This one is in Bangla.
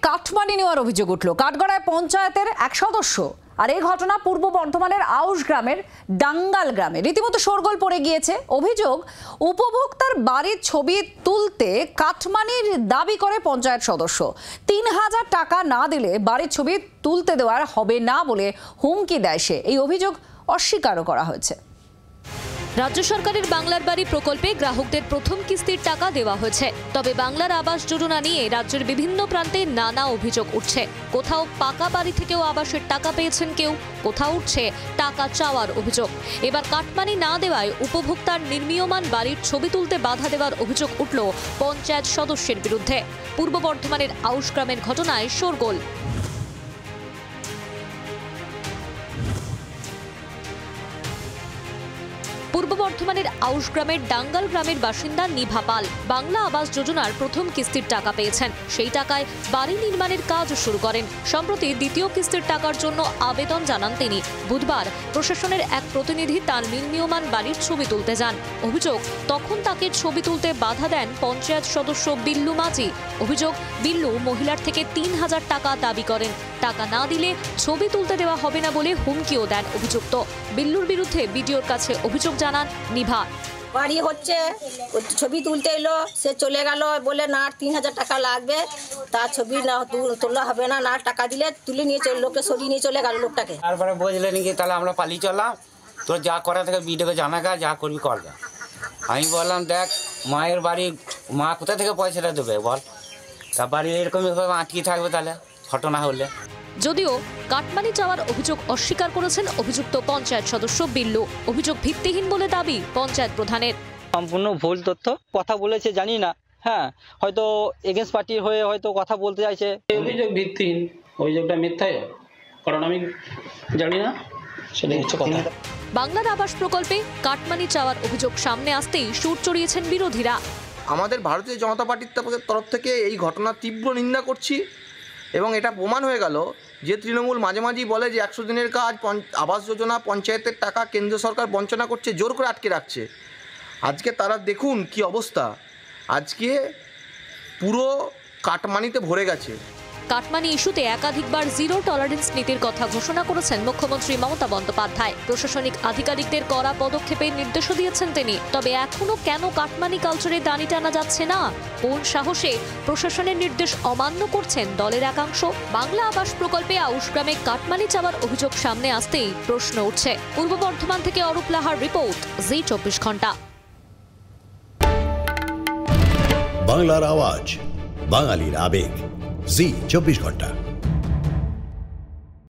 কাটমানি নেওয়ার অভিযোগ উঠল কাঠগড়ায় পঞ্চায়েতের এক সদস্য। আর এই ঘটনা পূর্ব বর্ধমানের আউশ গ্রামের ডাঙ্গাল গ্রামে রীতিমতো শোরগোল পড়ে গিয়েছে। অভিযোগ, উপভোক্তার বাড়ির ছবি তুলতে কাটমানির দাবি করে পঞ্চায়েত সদস্য। ৩,০০০ টাকা না দিলে বাড়ির ছবি তুলতে দেওয়ার হবে না বলে হুমকি দেয় সে। এই অভিযোগ অস্বীকারও করা হয়েছে। রাজ্য সরকারের বাংলার বাড়ি প্রকল্পে গ্রাহকদের প্রথম কিস্তির টাকা দেওয়া হয়েছে, তবে বাংলার আবাস যোজনা নিয়ে রাজ্যের বিভিন্ন প্রান্তে নানা অভিযোগ উঠছে। কোথাও পাকা বাড়ি থেকেও আবাসের টাকা পেয়েছেন কেউ, কোথাও উঠছে টাকা চাওয়ার অভিযোগ। এবার কাটমানি না দেওয়ায় উপভোক্তার নির্মীয়মান বাড়ির ছবি তুলতে বাধা দেওয়ার অভিযোগ উঠল পঞ্চায়েত সদস্যের বিরুদ্ধে। পূর্ব বর্ধমানের আউশ গ্রামের ঘটনায় শোরগোল। পূর্ব বর্ধমানের আউশ গ্রামের ডাঙ্গাল গ্রামের বাসিন্দা নিভা পাল বাংলা আবাস যোজনার প্রথম কিস্তির টাকা পেয়েছেন। সেই টাকায় বাড়ি নির্মাণের কাজ শুরু করেন। সম্প্রতি দ্বিতীয় কিস্তির টাকার জন্য আবেদন জানান তিনি। বুধবার প্রশাসনের এক প্রতিনিধি তার নির্মীয়মান বাড়ির ছবি তুলতে যান। অভিযোগ, তখন তাকে ছবি তুলতে বাধা দেন পঞ্চায়েত সদস্য বিল্লু মাঝি। অভিযোগ, বিল্লু মহিলার থেকে ৩,০০০ টাকা দাবি করেন। টাকা না দিলে ছবি তুলতে দেওয়া হবে না বলে হুমকিও দেন অভিযুক্ত। বিল্লুর বিরুদ্ধে বিডিওর কাছে অভিযোগ জানান নিভা। বাড়ি হচ্ছে, ছবি তুলতে এলো, সে চলে গেল বলে না ৩,০০০ টাকা লাগবে, তার ছবি না তোলা হবে না, না টাকা দিলে তুলে নিয়ে লোককে সরিয়ে নিয়ে চলে গেল লোকটাকে। তারপরে বুঝলেন কি, তাহলে আমরা পালিয়ে চললাম, তোর যা করা থেকে বিডিওকে জানা গা, যা করবি করবে। আমি বললাম, দেখ মায়ের বাড়ি, মা কোথা থেকে পয়সাটা দেবে বল, তা বাড়ি এরকমই আটকে থাকবে তাহলে ঘটনা হলে। যদিও কাটমানি চাওয়ার অভিযোগ অস্বীকার করেছেন অভিযুক্ত পঞ্চায়েত সদস্য বিল্লু। অভিযোগ ভিত্তিহীন বলে দাবি পঞ্চায়েত প্রধানের। সম্পূর্ণ ভুল তথ্য, কথা বলেছে জানি না, হ্যাঁ হয়তো এগেন্স্ট পার্টির হয়ে হয়তো কথা বলতে চাইছে। অভিযোগ ভিত্তিহীন, অভিযোগটা মিথ্যাই, কারণ আমি জানি না, সেটা হচ্ছে কথা। বাংলার আবাস প্রকল্পে কাটমানি চাওয়ার অভিযোগ সামনে আসতেই সুর চড়িয়েছেন বিরোধীরা। আমাদের ভারতীয় জনতা পার্টির তরফ থেকে এই ঘটনার তীব্র নিন্দা করছি এবং এটা প্রমাণ হয়ে গেল যে তৃণমূল মাঝে মাঝেই বলে যে ১০০ দিনের কাজ, আবাস যোজনা, পঞ্চায়েতের টাকা কেন্দ্র সরকার বঞ্চনা করছে, জোর করে আটকে রাখছে। আজকে তারা দেখুন কি অবস্থা, আজকে পুরো কাটমানিতে ভরে গেছে। কাটমানি ইস্যুতে একাধিকবার জিরো টলারেন্স নীতির কথা ঘোষণা করেছেন মুখ্যমন্ত্রী মমতা বন্দ্যোপাধ্যায়। প্রশাসনিক আধিকারিকদের কড়া পদক্ষেপের নির্দেশও দিয়েছেন তিনি। তবে এখনো কেন কাটমানি কালচারে দানি টানা যাচ্ছে না? কোন সাহসে প্রশাসনের নির্দেশ অমান্য করছেন দলের একাংশ? বাংলা আবাস প্রকল্পে আউশ গ্রামে কাটমানি চাওয়ার অভিযোগ সামনে আসতেই প্রশ্ন উঠছে। পূর্ব বর্ধমান থেকে অরূপ লাহার রিপোর্ট, জি ২৪ ঘন্টা। বাংলার আওয়াজ, বাঙালির আবেগ, জি ২৪ ঘন্টা।